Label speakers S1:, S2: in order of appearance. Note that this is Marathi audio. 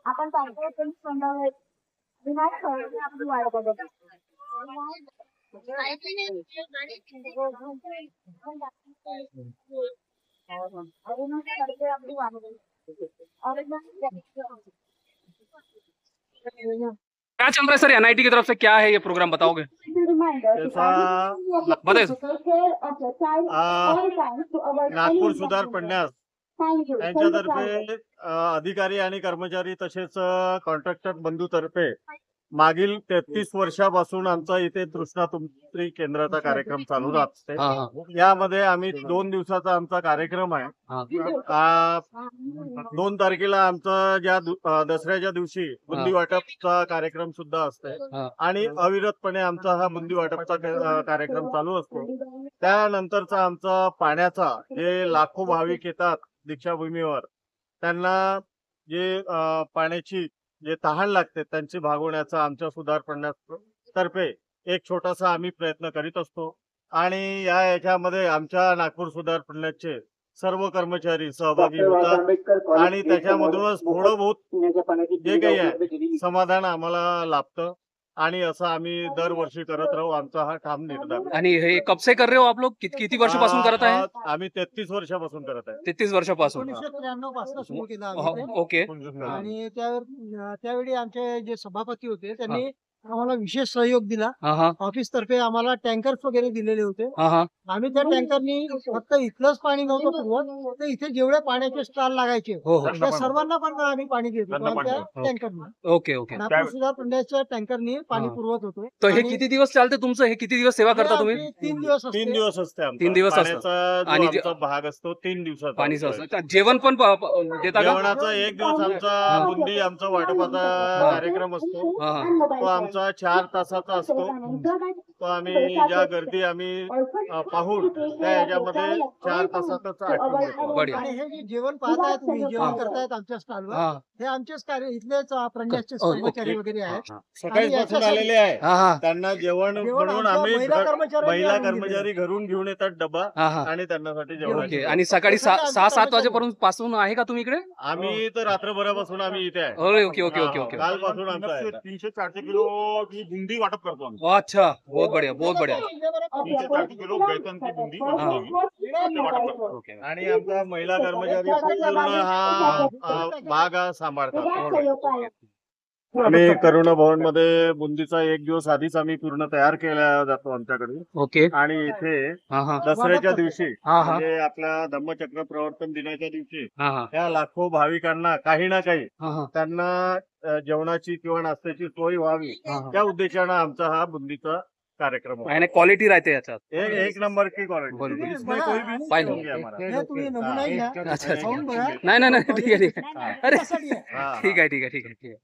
S1: आपण
S2: क्या चल रहा है सर एनआईटी की तरफ से, क्या है ये प्रोग्राम बताओगे? बताइए सर।
S3: नागपूर सुधार प्रन्यास यांच्यातर्फे अधिकारी आणि कर्मचारी तसेच कॉन्ट्रॅक्टर बंधूतर्फे मागील 33 वर्षापासून आमचा इथे तृष्णा तुमत्री केंद्राचा कार्यक्रम चालू असते। यामध्ये आम्ही 2 दिवसाचा आमचा कार्यक्रम आहे। 2 तारखेला आमचा ज्या दसऱ्याच्या दिवशी बुंदी वाटपचा कार्यक्रम सुद्धा असते आणि अविरतपणे आमचा हा बुंदी वाटपचा कार्यक्रम चालू असतो। त्यानंतरचा आमचा पाण्याचा जे लाखो भाविक येतात दीक्षाभूमीवर, त्यांना जे पाण्याची जे तहान लागते त्यांची भागवण्याचा आमच्या सुधार प्रन्यासतर्फे एक छोटासा आम्ही प्रयत्न करीत असतो आणि याच्यामध्ये आमच्या नागपूर सुधार प्रन्यासचे सर्व कर्मचारी सहभागी होतात आणि त्याच्यामधूनच थोडं बहुत जे काही आहे समाधान आम्हाला लाभतं आणि असं आम्ही दरवर्षी करत राहू। आमचा हा ठाम निर्धार।
S2: आणि हे कब से कर रहे हो आप लोग? किती वर्षापासून करत आहे?
S3: आम्ही 33 वर्षापासून करत आहे।
S2: 33 वर्षापासून।
S4: 1993 पासून सुरू केलं आम्ही।
S2: ओके।
S4: आणि त्यावेळी आमचे जे सभापती होते त्यांनी आम्हाला विशेष सहयोग दिला। ऑफिस तर्फे आम्हाला टँकर्स वगैरे दिलेले होते। आम्ही त्या टँकरनी फक्त इथलंच पाणी नव्हतं पुरवत, तर इथे जेवढे पाण्याचे स्टॉल लागायचे त्या सर्वांना पण आम्ही पाणी देत होतो त्या टँकरनी।
S2: Okay okay.
S4: नागपूर सुधार प्रन्यासच्या टँकरनी पाणी पुरवत होतो।
S2: तर हे किती दिवस चालते तुमचं? हे किती दिवस सेवा करता तुम्ही?
S4: 3 दिवस असते।
S3: 3 दिवस असते।
S2: 3 दिवस असतं
S3: आणि आमचा भाग असतो 3 दिवसाचा।
S2: पाणीचं असतं। जेवण पण देता का?
S3: जेवणाचा 1 दिवस आमचा बुंदी आमचा वाटपाचा कार्यक्रम असतो। तो आमचा 4 तासाचा असतो। तो आम्ही ज्या गर्दी आम्ही पाहून त्या याच्यामध्ये 4 तासातच आटपून
S2: बढिया।
S4: आणि हे जे जेवण पाहताय तुम्ही, जेवण करतायत आमच्या स्टॉलवर, हे आमचेच कार्य इथलेच प्रन्यासचे कर्मचारी वगैरे आहेत।
S3: सकाळीपासून आलेले आहे। त्यांना जेवण बनवून आम्ही महिला कर्मचारी घरून घेऊन येतात डबा आणि त्यांच्यासाठी जेवण।
S2: आणि सकाळी 6-7 वाजेपर्यंत पासून आहे का तुम्ही इकडे?
S3: आम्ही तर रात्रभरापासून आम्ही इथे आहे।
S2: Okay okay okay okay.
S3: कालपासून आमचा 300-400 किलो की बुंदी वाटप करतो आम्ही।
S2: अच्छा, बहुत बढ़िया बहुत बढ़िया।
S3: 300-400 किलो बेसन की बुंदी वाटप करतो आणि आमचा महिला कर्मचारी पूर्ण हा भाग सांभाळतात। आम्ही करुणा भवन मध्ये बुंदीचा 1 दिवस आधीच आम्ही पूर्ण तयार केला जातो आमच्याकडे।
S2: ओके।
S3: आणि इथे दसऱ्याच्या दिवशी म्हणजे आपल्या धम्मचक्र प्रवर्तन दिनाच्या दिवशी या लाखो भाविकांना काही ना काही त्यांना जेवणाची किंवा नाश्त्याची सोय व्हावी त्या उद्देशानं आमचा हा बुंदीचा कार्यक्रम आहे।
S2: आणि क्वालिटी राहते याच्यात
S3: एक नंबर की क्वालिटी। इसमें कोई भी
S4: तुम्ही नमुना घ्या,
S2: अच्छा
S4: खाऊन बघा।
S2: नाही ठीक आहे ठीक आहे। अरे ठीक आहे ठीक आहे ठीक आहे ठीक आहे।